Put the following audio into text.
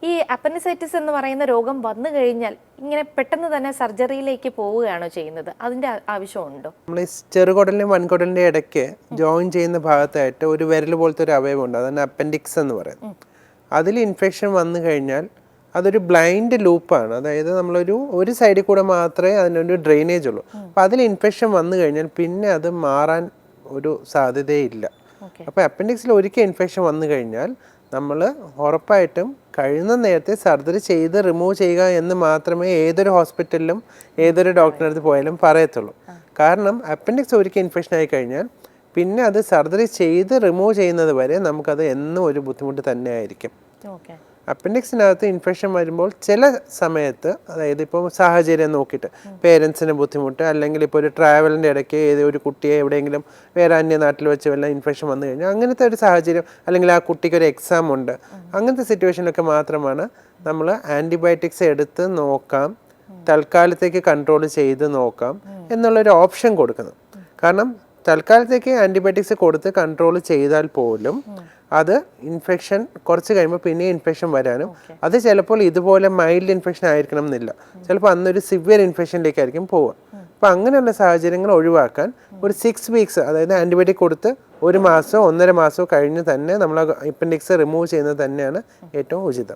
ഈ അപ്പൻഡിസൈറ്റിസ് എന്ന് പറയുന്ന രോഗം വന്നു കഴിഞ്ഞാൽ ഇങ്ങനെ പെട്ടെന്ന് തന്നെ സർജറിയിലേക്ക് പോവുകയാണോ ചെയ്യുന്നത്? അതിന്റെ ആവശ്യമുണ്ടോ? നമ്മൾ ഈ ചെറുകുടലിനും വൻകുടലിൻ്റെ ഇടയ്ക്ക് ജോയിൻ ചെയ്യുന്ന ഭാഗത്തായിട്ട് ഒരു വിരൽ പോലത്തെ ഒരു അവയവമുണ്ട്, അതാണ് അപ്പൻഡിക്സ് എന്ന് പറയുന്നത്. അതിൽ ഇൻഫെക്ഷൻ വന്നു കഴിഞ്ഞാൽ അതൊരു ബ്ലൈൻഡ് ലൂപ്പാണ്. അതായത് ഒരു സൈഡിൽ കൂടെ മാത്രമേ അതിനൊരു ഡ്രെയിനേജ് ഉള്ളൂ. അപ്പോൾ അതിൽ ഇൻഫെക്ഷൻ വന്നു കഴിഞ്ഞാൽ പിന്നെ അത് മാറാൻ ഒരു സാധ്യതയില്ല. അപ്പോൾ അപ്പൻഡിക്സിൽ ഒരിക്കൽ ഇൻഫെക്ഷൻ വന്നു കഴിഞ്ഞാൽ നമ്മൾ ഉറപ്പായിട്ടും കഴിയുന്ന നേരത്തെ സർജറി ചെയ്ത് റിമൂവ് ചെയ്യുക എന്ന് മാത്രമേ ഏതൊരു ഹോസ്പിറ്റലിലും ഏതൊരു ഡോക്ടറിൻ്റെ അടുത്ത് പോയാലും പറയത്തുള്ളൂ. കാരണം അപ്പൻഡിക്സ് ഒരിക്കൽ ഇൻഫെക്ഷൻ ആയി കഴിഞ്ഞാൽ പിന്നെ അത് സർജറി ചെയ്ത് റിമൂവ് ചെയ്യുന്നത് വരെ നമുക്കത് എന്നും ഒരു ബുദ്ധിമുട്ട് തന്നെ ആയിരിക്കും. അപ്പൻഡിക്സിനകത്ത് ഇൻഫെക്ഷൻ വരുമ്പോൾ ചില സമയത്ത്, അതായത് ഇപ്പോൾ സാഹചര്യം നോക്കിയിട്ട് പേരൻസിന് ബുദ്ധിമുട്ട്, അല്ലെങ്കിൽ ഇപ്പോൾ ഒരു ട്രാവലിൻ്റെ ഇടയ്ക്ക് ഒരു കുട്ടിയെ എവിടെയെങ്കിലും വേറെ അന്യനാട്ടിൽ വെച്ച് വല്ല ഇൻഫെക്ഷൻ വന്നു കഴിഞ്ഞാൽ അങ്ങനത്തെ ഒരു സാഹചര്യം, അല്ലെങ്കിൽ ആ കുട്ടിക്ക് ഒരു എക്സാം ഉണ്ട്, അങ്ങനത്തെ സിറ്റുവേഷനിലൊക്കെ മാത്രമാണ് നമ്മൾ ആൻറ്റിബയോട്ടിക്സ് എടുത്ത് നോക്കാം, തൽക്കാലത്തേക്ക് കൺട്രോൾ ചെയ്ത് നോക്കാം എന്നുള്ളൊരു ഓപ്ഷൻ കൊടുക്കുന്നത്. കാരണം തൽക്കാലത്തേക്ക് ആൻറ്റിബയോട്ടിക്സ് കൊടുത്ത് കൺട്രോൾ ചെയ്താൽ പോലും അത് ഇൻഫെക്ഷൻ കുറച്ച് കഴിയുമ്പോൾ പിന്നെ ഇൻഫെക്ഷൻ വരാനും, അത് ചിലപ്പോൾ ഇതുപോലെ മൈൽഡ് ഇൻഫെക്ഷൻ ആയിരിക്കണം എന്നില്ല, ചിലപ്പോൾ അന്നൊരു സിവിയർ ഇൻഫെക്ഷനിലേക്കായിരിക്കും പോവുക. അപ്പോൾ അങ്ങനെയുള്ള സാഹചര്യങ്ങൾ ഒഴിവാക്കാൻ ഒരു 6 വീക്സ്, അതായത് ആൻറ്റിബയോട്ടിക് കൊടുത്ത് 1 മാസമോ 1.5 മാസമോ കഴിഞ്ഞ് തന്നെ നമ്മൾ അപ്പൻഡിക്സ് റിമൂവ് ചെയ്യുന്നത് തന്നെയാണ് ഏറ്റവും ഉചിതം.